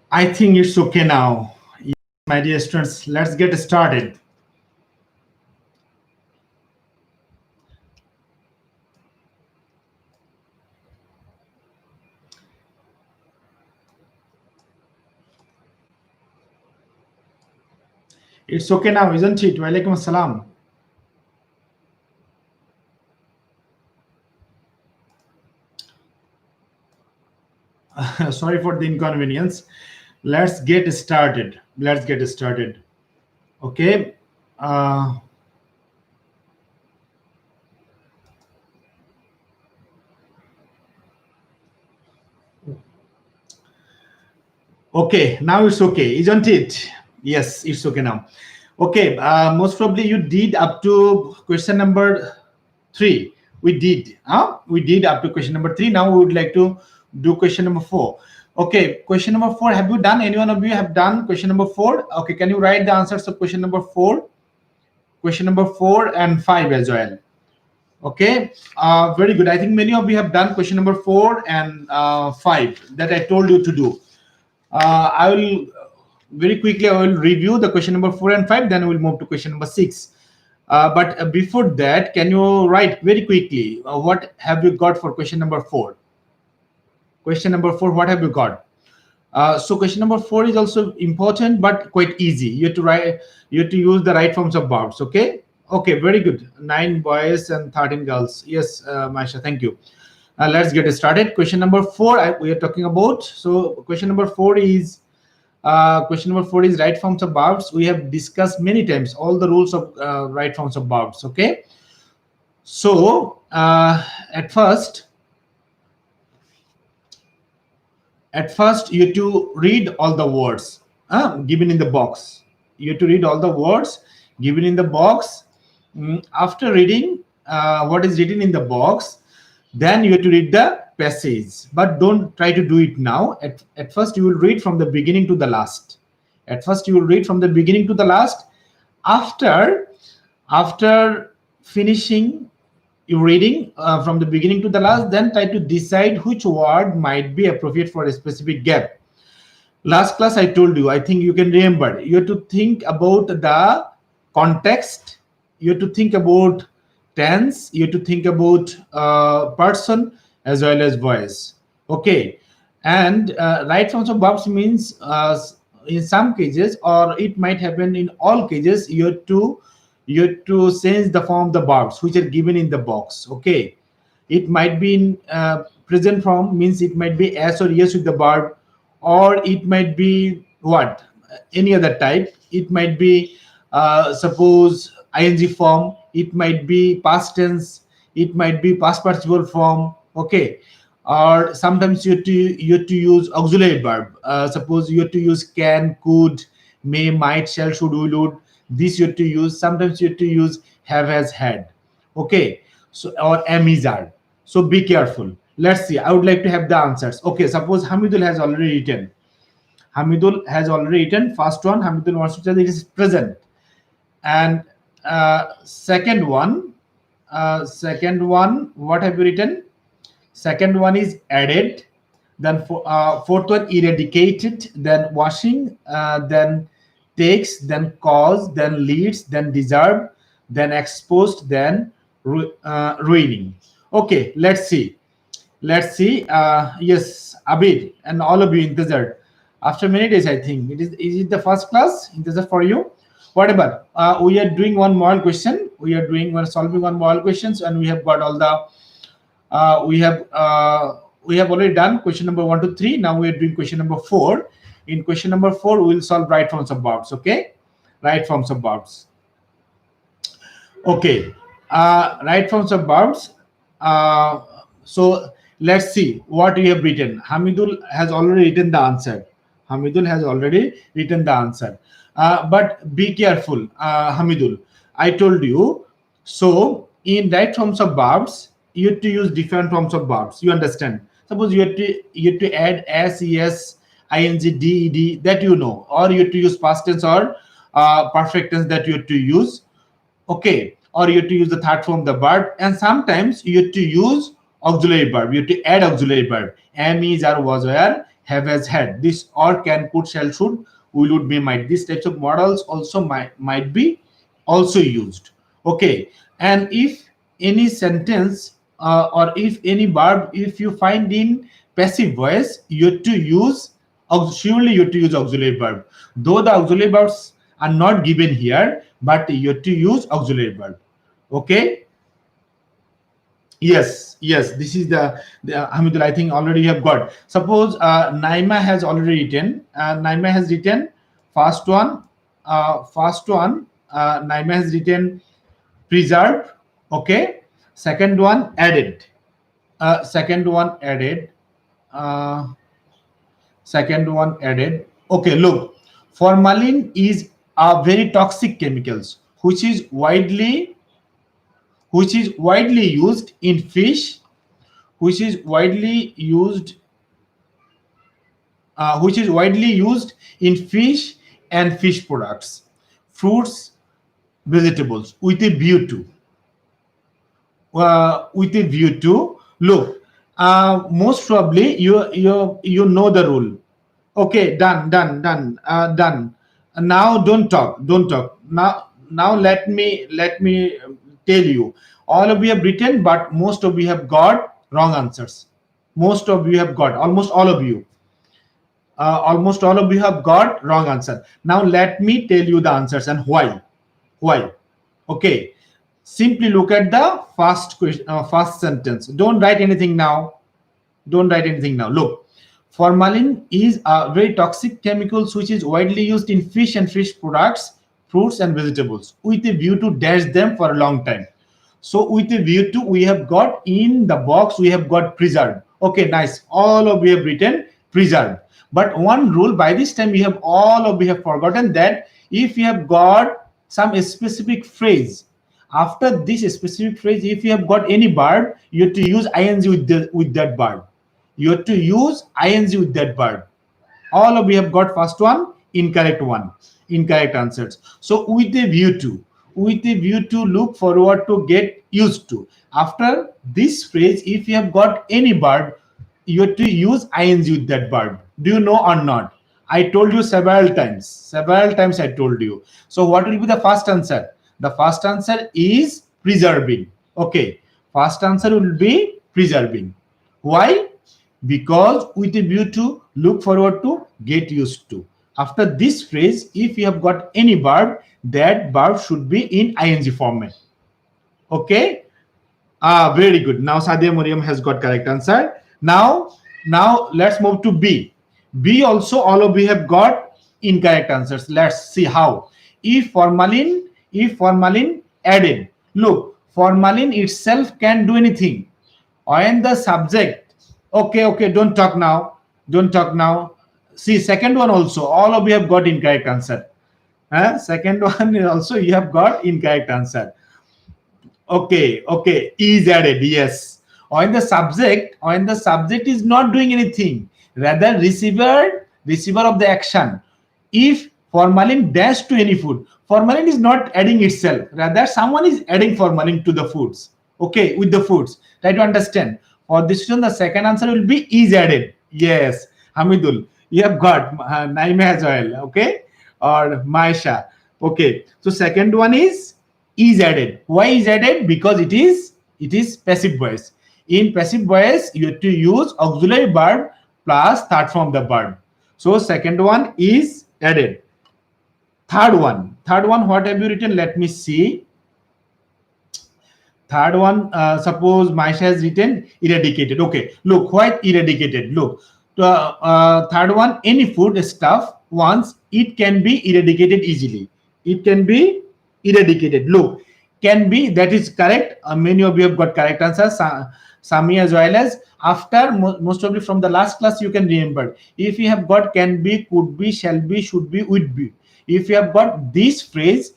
I think it's okay now. Yes, my dear students, let's get started. It's okay now, isn't it? Walaikum assalam. Sorry for the inconvenience. Let's get started. Let's get started. Okay. Uh, okay. Now it's okay, isn't it? Yes, it's okay now. Okay. Most probably you did up to question number three. We did. We did up to question number three. Now we would like to do question number four. Okay, question number four. Have you done? Any one of you have done question number four? Okay, can you write the answers of question number four? Question number four and five as well. Okay, very good. I think many of you have done question number four and five that I told you to do. I will very quickly. I will review the question number four and five. Then we will move to question number six. But before that, can you write very quickly what have you got for question number four? Question number four, what have you got? So question number four is also important, but quite easy. You have to write. You have to use the right forms of verbs. Okay. Okay. Very good. 9 boys and 13 girls. Yes, Maisha. Thank you. Let's get started. Question number four. We are talking about. So question number four is. Question number four is right forms of verbs. We have discussed many times all the rules of right forms of verbs. Okay. So at first you have to read all the words given in the box. You have to read all the words given in the box. After reading what is written in the box, then you have to read the passage, but don't try to do it now. At first you will read from the beginning to the last. At first you will read from the beginning to the last. After finishing you reading from the beginning to the last, then try to decide which word might be appropriate for a specific gap. Last class I told you, I think you can remember, you have to think about the context, you have to think about tense, you have to think about person as well as voice. Okay. And right forms of verbs means in some cases, or it might happen in all cases, you have to change the form of the verbs which are given in the box. Okay. It might be in present form, means it might be as or yes with the verb, or it might be what, any other type. It might be suppose ing form, it might be past tense, it might be past participle form. Okay. Or sometimes you have to use auxiliary verb. Suppose you have to use can, could, may, might, shall, should, will, would. This you have to use. Sometimes you have to use have, has, had. Okay. So or am, is, are. So be careful. Let's see. I would like to have the answers. Okay. Suppose Hamidul has already written. Hamidul has already written. First one, Hamidul wants to tell it is present. And second one, what have you written? Second one is added. Then fourth one, eradicated. Then washing. Then takes. Then cause. Then leads. Then deserve. Then exposed. Then ruining. Okay, let's see. Let's see. Yes, Abid and all of you in desert. After many days, I think it is. Is it the first class in desert for you? Whatever. We are doing one model question. We're solving one model questions, and we have got all the. We have already done question number 1 to 3. Now we are doing question number 4. In question number 4, we will solve right forms of verbs. Okay, right forms of verbs. Okay, right forms of verbs. So let's see what we have written. Hamidul has already written the answer. Hamidul has already written the answer. But be careful, Hamidul. I told you. So in right forms of verbs, you have to use different forms of verbs. You understand? Suppose you have to add s, es, ing, ded, that you know, or you have to use past tense or perfect tense, that you have to use. Okay. Or you have to use the third form of the verb, and sometimes you have to use auxiliary verb. You have to add auxiliary verb. Am, is, are, was, were, have, has, had. This or, can, could, shall, should, will, would, may, might. These types of models also might be also used. Okay, and if any sentence or if any verb, if you find in passive voice, you have to use surely you have to use auxiliary verb. Though the auxiliary verbs are not given here, but you have to use auxiliary verb. Okay. Yes, this is the Hamidul, I think already you have got. Suppose Naima has already written. Naima has written first one. Naima has written preserved. Okay. Second one added. Second one added. Uh, Second one added. Okay, look, formalin is a very toxic chemicals which is widely used in fish, which is widely used in fish and fish products, fruits, vegetables, with a view to look. Most probably you know the rule. Okay, done. Now don't talk. Now let me tell you. All of you have written, but most of you have got wrong answers. Most of you have got, almost all of you have got wrong answer. Now let me tell you the answers and why. Why? Okay. Simply look at the first question, first sentence. Don't write anything now. Look, formalin is a very toxic chemical which is widely used in fish and fish products, fruits and vegetables, with a view to dash them for a long time. So with a view to, we have got in the box, we have got preserved. Okay, nice. All of you have written preserved. But one rule, by this time we have all of you have forgotten that if you have got some specific phrase, after this specific phrase, if you have got any verb, you have to use ing with that verb. You have to use ing with that verb. All of we have got first one, incorrect answers. So with a view to look forward to, get used to. After this phrase, if you have got any verb, you have to use ing with that verb. Do you know or not? I told you several times I told you. So what will be the first answer? The first answer is preserving. Okay, first answer will be preserving. Why? Because with a view to, look forward to, get used to. After this phrase, if you have got any verb, that verb should be in ing format. Okay. Very good. Now Sadia Muriam has got correct answer. Now let's move to B. B also all of you have got incorrect answers. Let's see how. If formalin added. Look, formalin itself can do anything. When the subject. Okay, don't talk now. See, second one also, all of you have got incorrect answer. Second one is also you have got incorrect answer. Okay, is added, yes. When the subject is not doing anything, rather receiver of the action. If formalin dash to any food, formalin is not adding itself, rather someone is adding formalin to the foods. Okay, with the foods. Try to understand. For this one, the second answer will be is added. Yes, Hamidul, you have got Naima as well. Okay, or Maisha. Okay, so second one is added. Why is added? Because it is passive voice. In passive voice, you have to use auxiliary verb plus third form of the verb. So second one is added. Third one, what have you written? Let me see. Third one, suppose Maisha has written eradicated. Okay, look, why eradicated? Look, third one, any food stuff, once it can be eradicated easily. It can be eradicated. Look, can be, that is correct. Many of you have got correct answers. Sami as well as after, most of you from the last class you can remember. If you have got can be, could be, shall be, should be, would be. If you have got this phrase,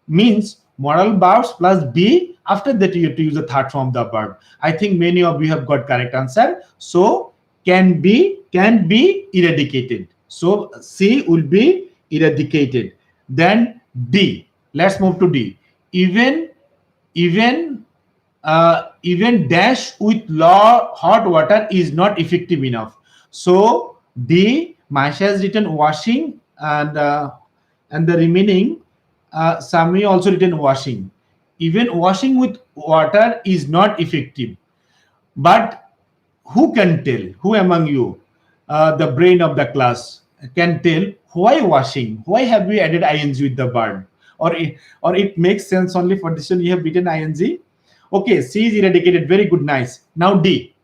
means modal verbs plus be, after that you have to use the third form of the verb. I think many of you have got correct answer. So can be eradicated. So C will be eradicated. Then D. Let's move to D. Even dash with hot water is not effective enough. So D, Masha has written washing, and the remaining Sami also written washing. Even washing with water is not effective. But who can tell? Who among you, the brain of the class, can tell why washing? Why have we added ing with the verb? Or it makes sense only for this one you have written ing? Okay, C is eradicated. Very good, nice. Now D.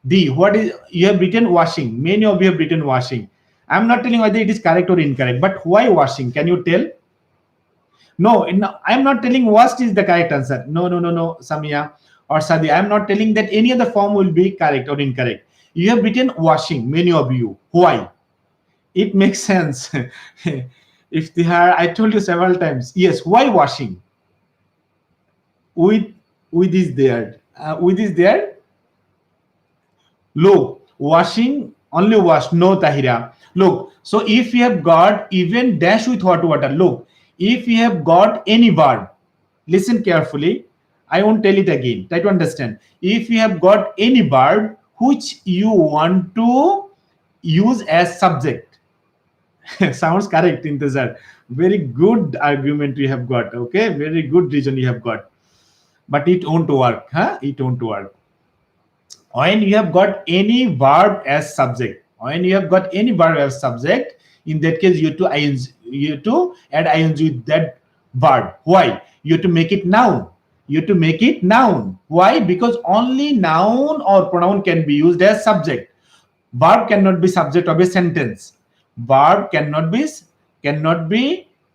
D, what is you have written washing? Many of you have written washing. I'm not telling whether it is correct or incorrect, but why washing? Can you tell? No, I'm not telling worst is the correct answer. No, no, no, no, Samia or Sadi. I'm not telling that any other form will be correct or incorrect. You have written washing, many of you. Why? It makes sense. If they are, I told you several times. Yes, why washing? With is there. With is there. Look, washing, only wash, no Tahira. Look, so if you have got even dash with hot water, look, if you have got any verb, listen carefully. I won't tell it again. Try to understand. If you have got any verb which you want to use as subject, sounds correct, Intezar. Very good argument you have got. Okay, very good reason you have got. But it won't work, huh? It won't work. When you have got any verb as subject, in that case you have to add ing with that verb. Why? You have to make it noun. Why? Because only noun or pronoun can be used as subject. Verb cannot be subject of a sentence.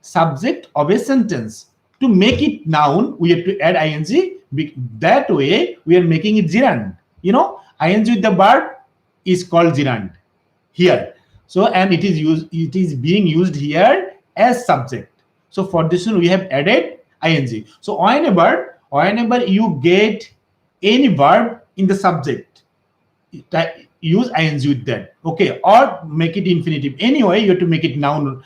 Subject of a sentence. To make it noun, we have to add ing. That way, we are making it gerund. You know, ing with the verb is called gerund here. So, and it is being used here as subject. So for this one, we have added ing. So whenever you get any verb in the subject, use ing with that. Okay, or make it infinitive. Anyway, you have to make it noun.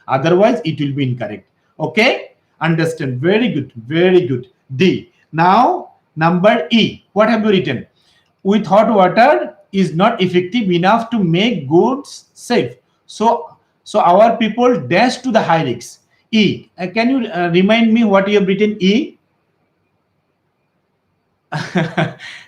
Otherwise, it will be incorrect. Okay, understand? Very good. D. Now number E. What have you written? With hot water is not effective enough to make goods safe. So our people dash to the high risks. E. Can you remind me what you have written? E.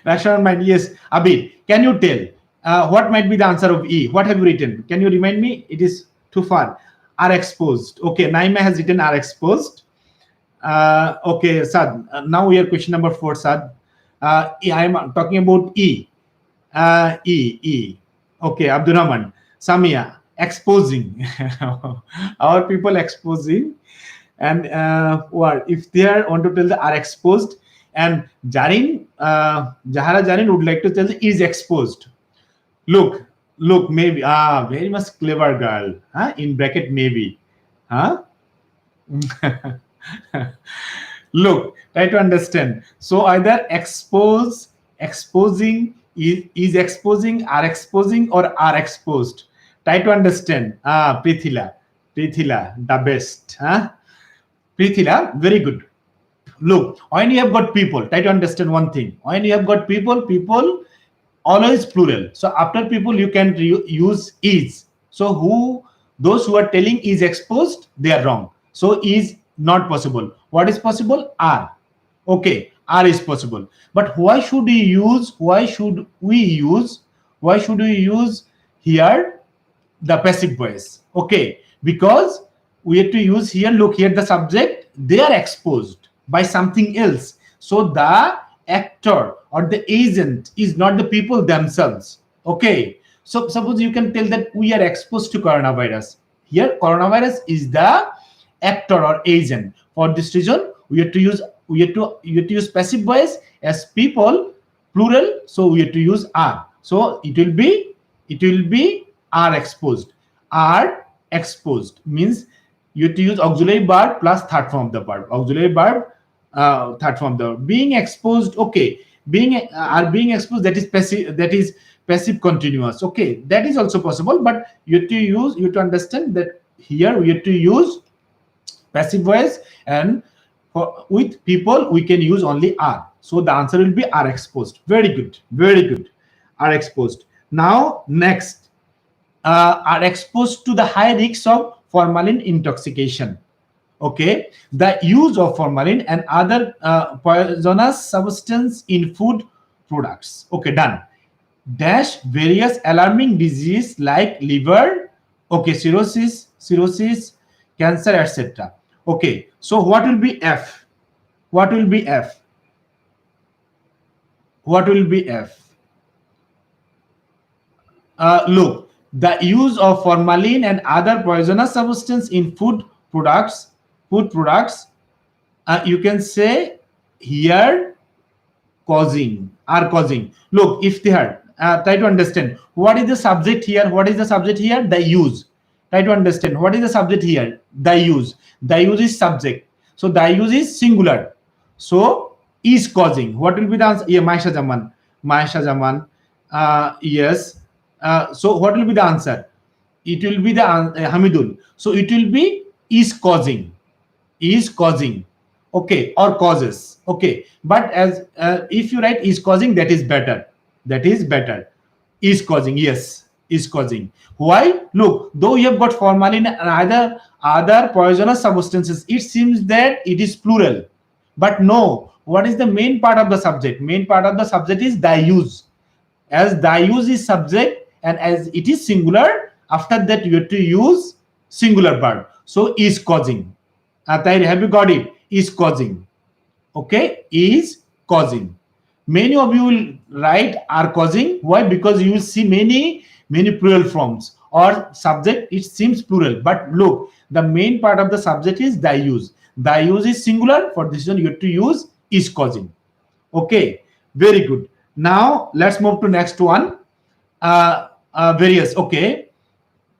Rational mind. Yes, Abid. Can you tell what might be the answer of E? What have you written? Can you remind me? It is too far. Are exposed. Okay, Naima has written are exposed. Okay, Sad. Now we have question number 4, Sad. I am talking about E. E. Okay, Abdurrahman. Samia, exposing. Our people exposing. And what if they want to tell the are exposed? And Jahara Jarin would like to tell the is exposed. Look, maybe. Very much clever girl. In bracket, maybe. Look, try to understand. So either exposing, is exposing, are exposing, or are exposed. Try to understand. Prithila, the best. Prithila, very good. Look, when you have got people, try to understand one thing. When you have got people always plural. So after people, you can use is. So those who are telling is exposed, they are wrong. So is not possible. What is possible? Are. Okay, are is possible. But why should we use here the passive voice? Okay, because we have to use here, look here, the subject, they are exposed by something else. So the actor or the agent is not the people themselves. Okay, so suppose you can tell that we are exposed to coronavirus. Here coronavirus is the actor or agent. For this reason, we have to use passive voice as people plural. So we have to use are. So it will be are exposed. Are exposed means you have to use auxiliary verb plus third form of the verb. Auxiliary verb, third form of the verb. Being exposed. Okay, being exposed, that is passive continuous. Okay, that is also possible, but you have to understand that here we have to use passive voice, and with people we can use only are. So the answer will be are exposed. Very good. Are exposed. Now next, are exposed to the high risks of formalin intoxication. Okay, the use of formalin and other poisonous substance in food products. Okay, done. Dash various alarming disease like liver, okay, cirrhosis, cancer, etc. Okay, so what will be F? What will be F? What will be F? Look, the use of formalin and other poisonous substance in products, food products, you can say here causing, are causing. Look, if they are, try to understand what is the subject here. What is the subject here? The use. Try to understand what is the subject here. The use. The use is subject. So the use is singular. So is causing. What will be the answer? Yeah, Maisha Jaman. Maisha Jaman. Yes. So what will be the answer? It will be the Hamidul. So it will be is causing. Is causing, okay, or causes, okay, but as if you write is causing, that is better, that is better. Is causing, yes, is causing. Why? Look, though you have got formalin and other poisonous substances, it seems that it is plural, but no, what is the main part of the subject? Main part of the subject is the use. As the use is subject and as it is singular, after that you have to use singular verb, so is causing. Tahir, have you got it? Is causing. Okay, is causing. Many of you will write are causing. Why? Because you will see many plural forms or subject. It seems plural, but look, the main part of the subject is the use. The use is singular. For this one, you have to use is causing. Okay, very good. Now let's move to next one. Various. Okay,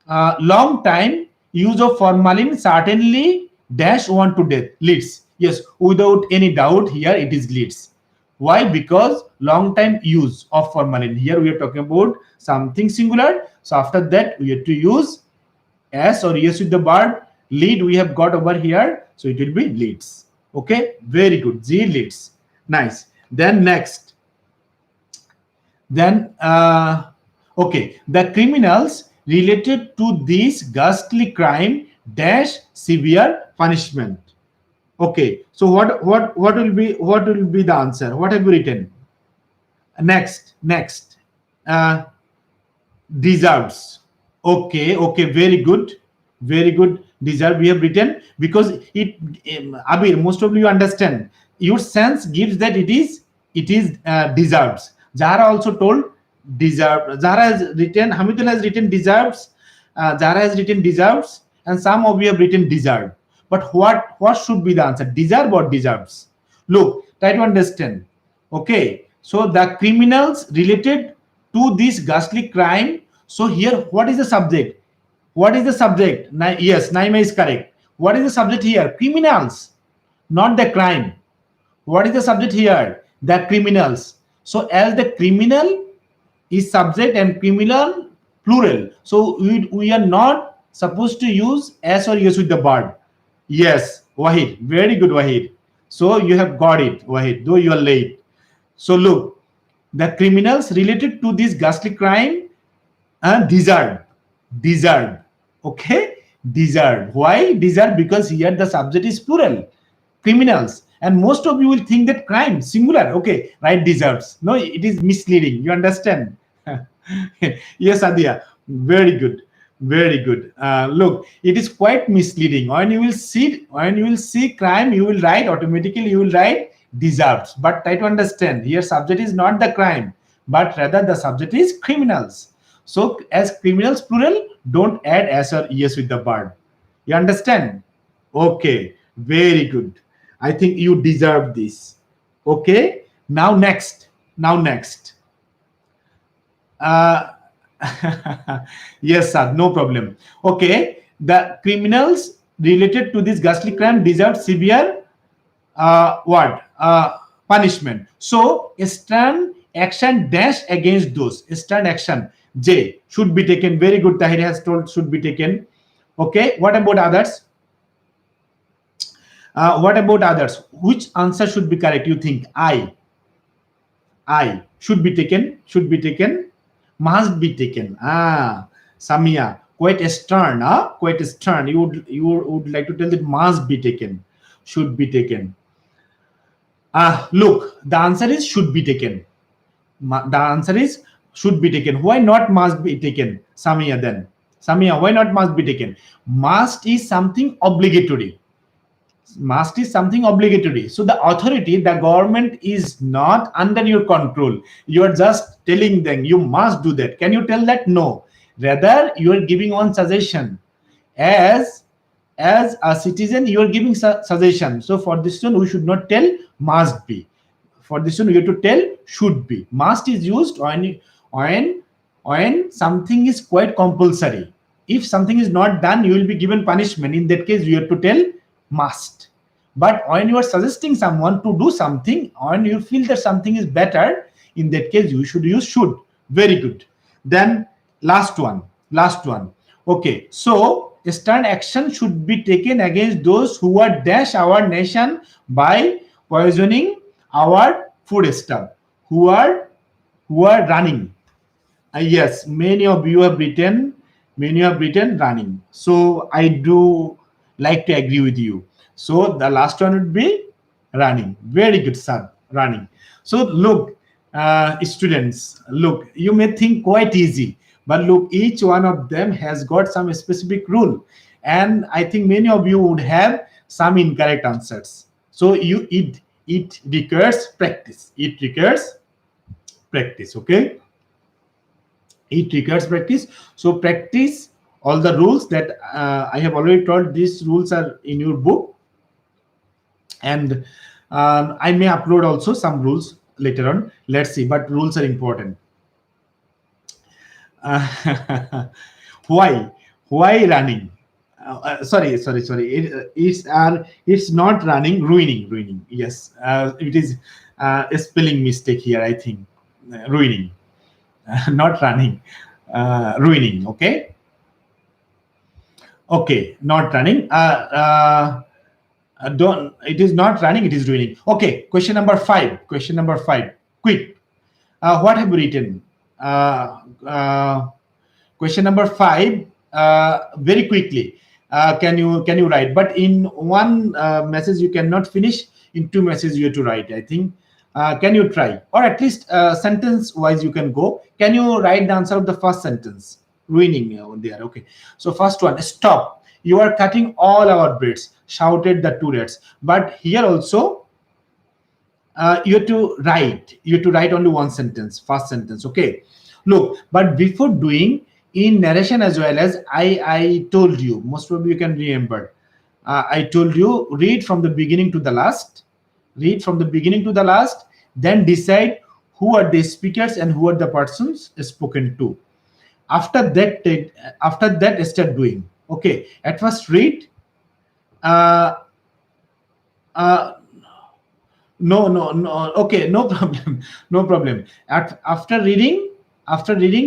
long time use of formalin certainly dash one to death, leads. Yes, without any doubt here it is leads. Why? Because long time use of formalin, here we are talking about something singular, so after that we have to use s or yes with the verb. Lead we have got over here, so it will be leads. Okay, very good. G, leads. Nice. Then next, then okay, the criminals related to this ghastly crime dash severe punishment. Okay, so what will be the answer? What have you written? Next, uh, deserves. Okay, okay, very good, very good. Deserve we have written because it, Abir, most of you understand. Your sense gives that it is deserves. Zahra also told deserve. Zahra has written. Hamidul has written deserves. Zahra has written deserves, and some of you have written deserve. But what should be the answer? Deserve or deserves? Look, try to understand. Okay, so the criminals related to this ghastly crime. So here, what is the subject? What is the subject? Yes, Naima is correct. What is the subject here? Criminals, not the crime. What is the subject here? The criminals. So as the criminal is subject and criminal plural. So we are not supposed to use s or yes with the verb. Yes, Wahid. Very good, Wahid. So you have got it, Wahid, though you are late. So look, the criminals related to this ghastly crime deserve. Deserve. Okay? Deserve. Why deserve? Because here the subject is plural. Criminals. And most of you will think that crime, singular. Okay, right, deserves. No, it is misleading. You understand? Yes, Adia. Very good. Very good. Look, it is quite misleading. When you will see crime, you will write automatically. You will write deserves. But try to understand. Here, subject is not the crime, but rather the subject is criminals. So, as criminals plural, don't add s or es with the verb. You understand? Okay. Very good. I think you deserve this. Okay. Now next. Now next. Uh, yes, sir, no problem. Okay, the criminals related to this ghastly crime deserve severe what punishment. So stern action dash against those. Stern action J should be taken. Very good. Tahir has told should be taken. Okay, what about others? What about others? Which answer should be correct? You think I should be taken. Should be taken. Must be taken. Samia, quite stern, huh? Quite stern. You would like to tell that must be taken, should be taken. Look, the answer is should be taken. The answer is should be taken. Why not must be taken, Samia? Then Samia, why not must be taken? Must is something obligatory. Must is something obligatory. So the authority, the government is not under your control. You are just telling them you must do that. Can you tell that? No. Rather, you are giving one suggestion. As a citizen, you are giving suggestion. So for this one, we should not tell must be. For this one, we have to tell should be. Must is used when when something is quite compulsory. If something is not done, you will be given punishment. In that case, you have to tell must. But when you are suggesting someone to do something, when you feel that something is better, in that case, you should use should. Very good. Then last one. Last one. Okay. So stern action should be taken against those who are dash our nation by poisoning our food stuff. Who are running. Yes, many have written running. So I do like to agree with you. So the last one would be running. Very good, sir. Running. So look, students, look, you may think quite easy, but look, each one of them has got some specific rule, and I think many of you would have some incorrect answers. So it requires practice. It requires practice. Okay, it requires practice. So practice all the rules that I have already told. These rules are in your book, and I may upload also some rules later on. Let's see, but rules are important. uh, why running? Sorry, it's not running, ruining. Yes, it is a spelling mistake here, I think. Ruining. Not running, ruining. Okay, not running. Don't. It is not running, it is ruining. Okay, question number 5, quick. What have you written? Question number 5, very quickly. Can you write? But in one message you cannot finish. In two messages you have to write, I think. Can you try, or at least sentence wise you can go? Can you write the answer of the first sentence? Ruining there. Okay. So first one, stop. You are cutting all our breads, shouted the two rats. But here also you have to write only one sentence, first sentence. Okay, look, but before doing, in narration as well, as I told you, most probably you can remember, I told you, read from the beginning to the last. Read from the beginning to the last, then decide who are the speakers and who are the persons spoken to. After that start doing. Okay, at first read. uh, uh, no, okay, no problem. No problem. After reading,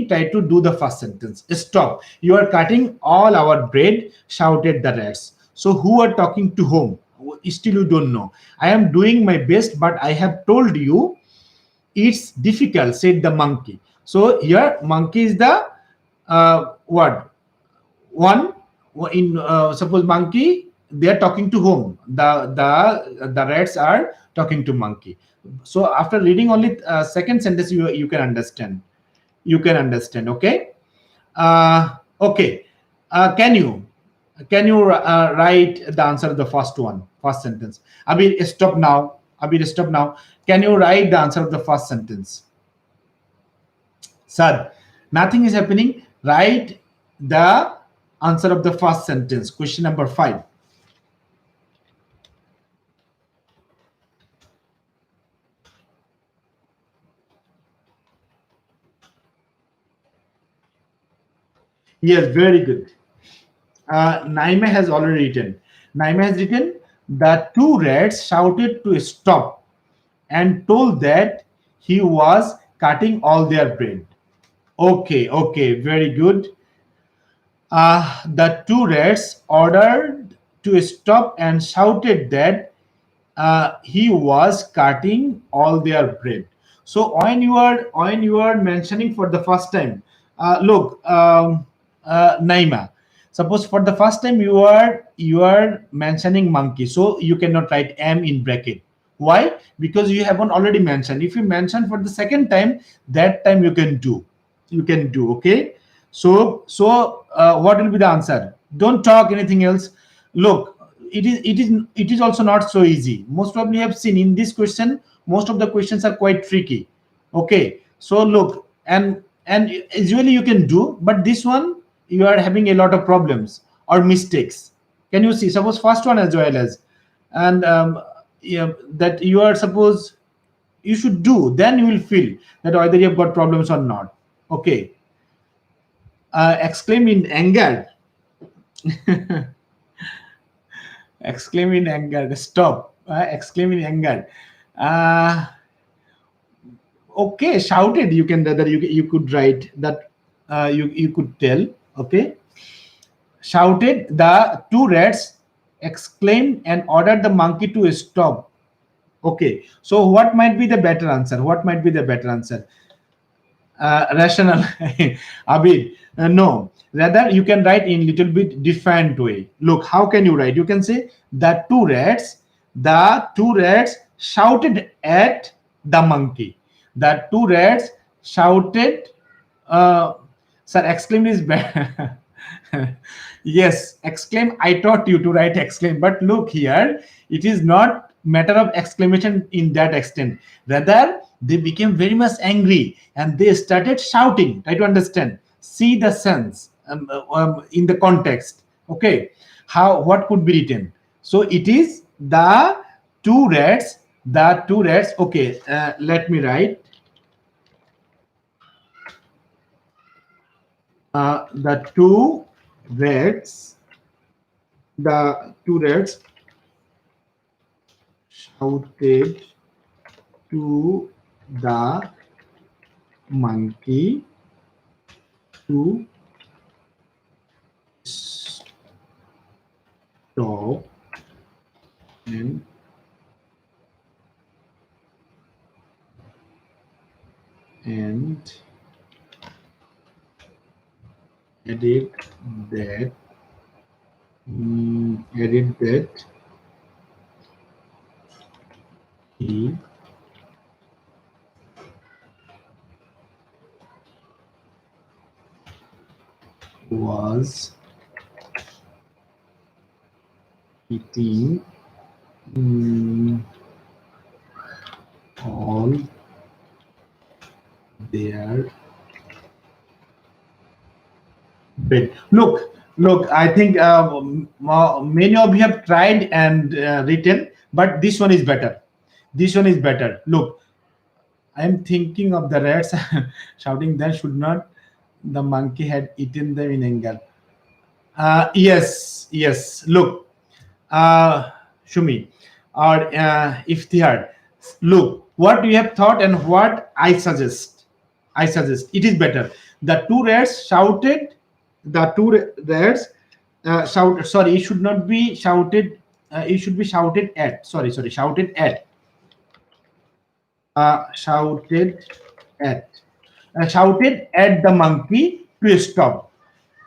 try to do the first sentence. Stop. You are cutting all our bread, shouted the rats. So who are talking to whom? Still you don't know. I am doing my best, but I have told you it's difficult, said the monkey. So here monkey is the word one. In suppose monkey, they are talking to whom? The rats are talking to monkey. So after reading only second sentence, you can understand. Okay. Okay. Can you write the answer of the first sentence? Abhi, stop now. Can you write the answer of the first sentence? Sir, nothing is happening. Write the answer of the first sentence. Question number 5. Yes, very good. Naima has already written. Naima has written, the two rats shouted to stop and told that he was cutting all their bread. Okay, very good. The two rats ordered to stop and shouted that he was cutting all their bread. So when you are mentioning for the first time, look, Naima, suppose for the first time you are mentioning monkey, so you cannot write m in bracket. Why? Because you haven't already mentioned. If you mention for the second time, that time you can do. Okay. So what will be the answer? Don't talk anything else. Look, it is also not so easy. Most probably you have seen in this question, most of the questions are quite tricky. Okay, so look, and usually you can do, but this one you are having a lot of problems or mistakes. Can you see? Suppose first one as well as, and yeah, that you are suppose you should do, then you will feel that whether you have got problems or not. Okay. Exclaim in anger. Exclaim in anger. Stop. Exclaim in anger. Uh, okay, shouted. You can rather you could write that. You could tell. Okay, shouted. The two rats exclaimed and ordered the monkey to stop. Okay, so what might be the better answer? What might be the better answer? Rational. Abid, no, rather you can write in little bit different way. Look, how can you write? You can say the two rats shouted at the monkey. The two rats shouted, uh, sir, exclaim is better. Yes, exclaim, I taught you to write exclaim, but look here, it is not matter of exclamation in that extent. Rather, they became very much angry and they started shouting. Try to understand, see the sense, in the context. Okay, how, what could be written? So it is the two rats. Okay, let me write, the rats two rats shouted to the monkey to stop and and added that he was eating all their bread. Look, I think many of you have tried and written, but this one is better. This one is better. Look, I am thinking of the rats shouting, then should not the monkey had eaten them in anger. Yes. Look, Shumi or Iftikhar, look, what you have thought and what I suggest. It is better. The two rats shouted. The two rats shout. Sorry, it should not be shouted. It should be shouted at. Sorry. Shouted at. Shouted at. Shouted at the monkey to stop.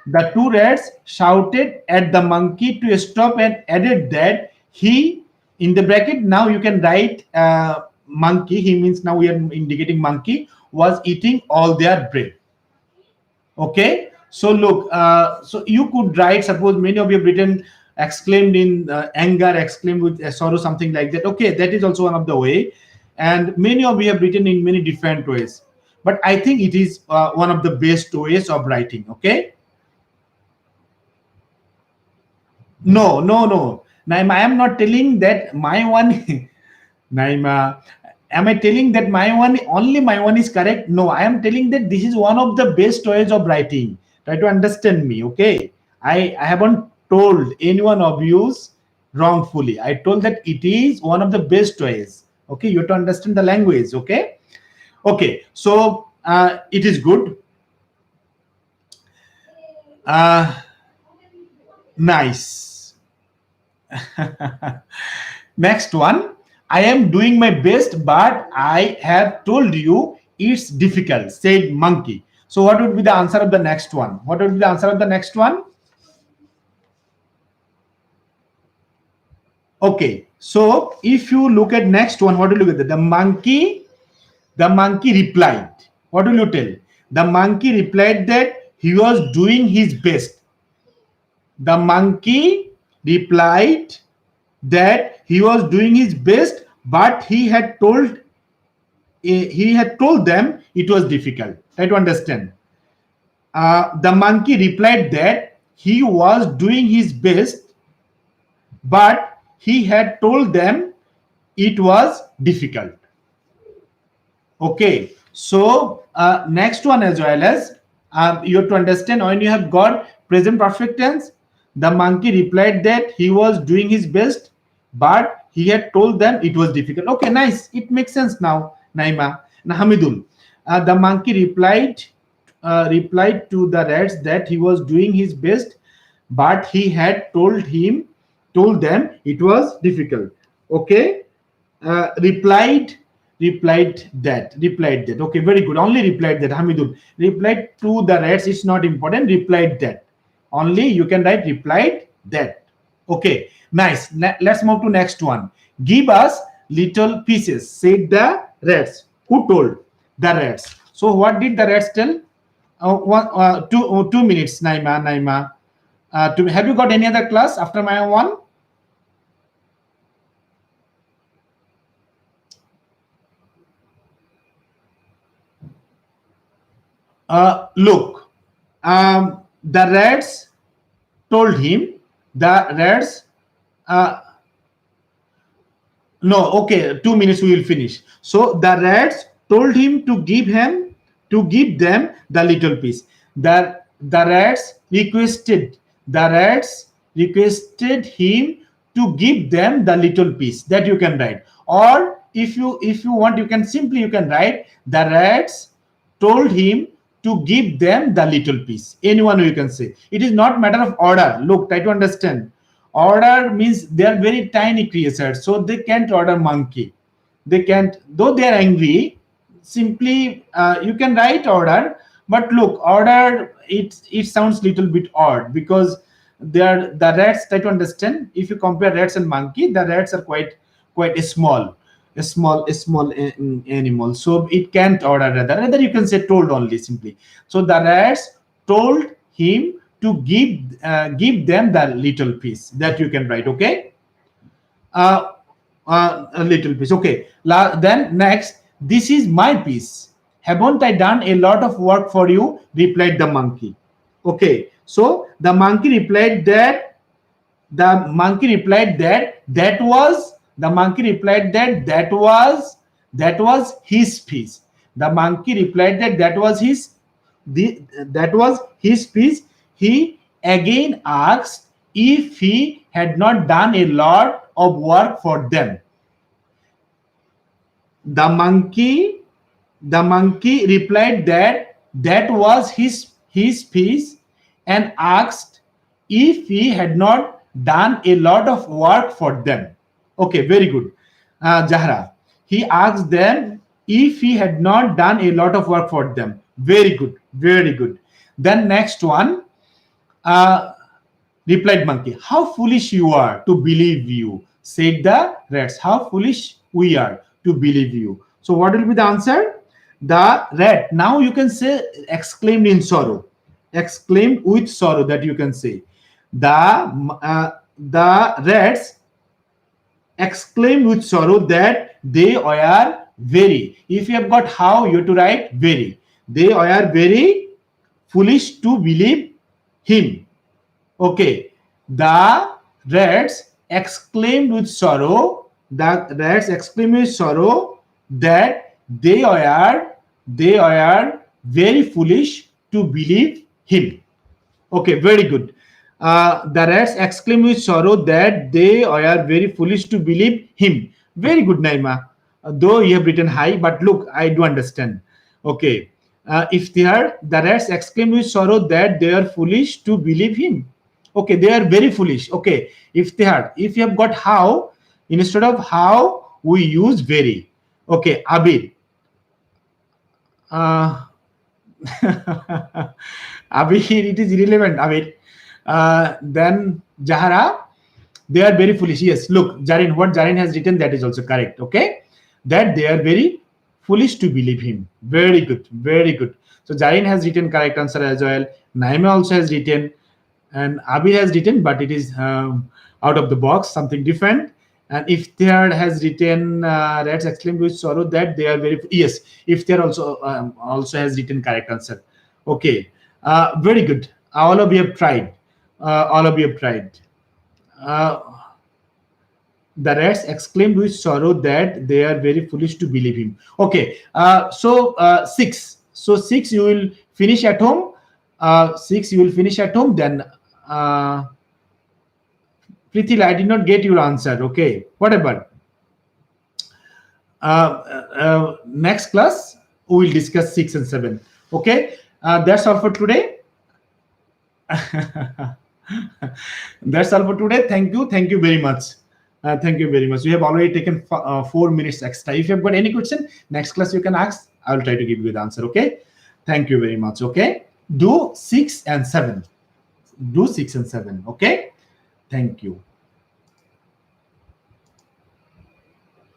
The two rats shouted at the monkey to stop and added that he, in the bracket, now you can write monkey. He means now we are indicating monkey was eating all their bread. Okay. So look, so you could write, suppose many of you have written exclaimed in anger, exclaimed with sorrow, something like that. Okay, that is also one of the way. And many of you have written in many different ways. But I think it is one of the best ways of writing. Okay. No. Naima, I am not telling that my one, Naima, am I telling that my one, only my one is correct? No, I am telling that this is one of the best ways of writing. Try to understand me, okay? I haven't told any one of you wrongfully. I told that it is one of the best ways. Okay, you have to understand the language, okay? Okay, so it is good. Nice. Next one. I am doing my best, but I have told you it's difficult, said monkey. So what would be the answer of the next one? What would be the answer of the next one? Okay, so if you look at next one, what do you look at? The monkey replied. What will you tell? The monkey replied that he was doing his best. The monkey replied that he was doing his best, but he had told them it was difficult. Try to understand. The monkey replied that he was doing his best, but he had told them it was difficult. Okay, so next one as well as you have to understand when you have got present perfect tense. The monkey replied that he was doing his best, but he had told them it was difficult. Okay, nice. It makes sense now, Naima. Now, Hamidul, the monkey replied to the rats that he was doing his best, but he had told them it was difficult. Okay, replied that. Okay, very good. Only replied that, Hamidul. Replied to the rats, it's not important. Replied that. Only you can write replied that. Okay, nice. Let's move to next one. Give us little pieces, said the rats. Who told? The rats. So what did the rats tell? 2 minutes, Naima. Have you got any other class after my one? Look, the rats told him. The rats. No, okay. 2 minutes we will finish. So the rats told him to give them the little piece. The rats requested him to give them the little piece. That you can write. Or if you want, you can write the rats told him to give them the little piece. Anyone you can say. It is not matter of order. Look, try to understand. Order means they are very tiny creatures, so they can't order monkey. They can't, though they are angry. Simply, you can write order, but look, order, it sounds little bit odd because they are the rats. Try to understand. If you compare rats and monkey, the rats are quite a small animal, so it can't order. Rather you can say told only simply. So the rats told him to give them the little piece. That you can write. Okay, a little piece. Okay, then next, this is my piece. Haven't I done a lot of work for you? Replied the monkey. Okay, so the monkey replied that that was his piece. The monkey replied that was his piece. He again asked if he had not done a lot of work for them. The monkey replied that was his piece and asked if he had not done a lot of work for them. Okay, very good. Zahra, he asked them if he had not done a lot of work for them. Very good, very good. Then next one, replied monkey, how foolish you are to believe you, said the rats. How foolish we are to believe you. So what will be the answer? The rat, now you can say exclaimed in sorrow. Exclaimed with sorrow, that you can say. The rats exclaimed with sorrow that they were very. If you have got how, you have to write very. They were very foolish to believe him. Okay. The rats exclaimed with sorrow. The rats exclaimed with sorrow that they were very foolish to believe him. Okay, very good. The rats exclaimed with sorrow that they are very foolish to believe him. Very good, Naima. Though you have written high, but look, I do understand. Okay. If they are, the rats exclaimed with sorrow that they are foolish to believe him. Okay, they are very foolish. Okay. If you have got how, instead of how, we use very. Okay, Abir. Abir, it is irrelevant, Abir. Then Jahara, they are very foolish. Yes, look, Jarin, what Jarin has written, that is also correct. Okay, that they are very foolish to believe him. Very good, very good. So Jarin has written correct answer as well. Naima also has written, and Abir has written, but it is out of the box, something different. And Iftikhar has written, let's exclaim with sorrow that they are very, yes. Iftikhar also has written correct answer. Okay, very good. All of you have tried. All of you have tried. Uh, the rats exclaimed with sorrow that they are very foolish to believe him. Okay, so six. So six you will finish at home. Six you will finish at home. Then Prithil, I did not get your answer. Okay, whatever. Next class we will discuss 6 and 7. Okay, that's all for today. That's all for today. Thank you very much. Thank you very much. We have already taken 4 minutes extra. If you have got any question, next class you can ask. I will try to give you the answer. Okay. Thank you very much. Okay. Do 6 and 7. Do 6 and 7. Okay. Thank you.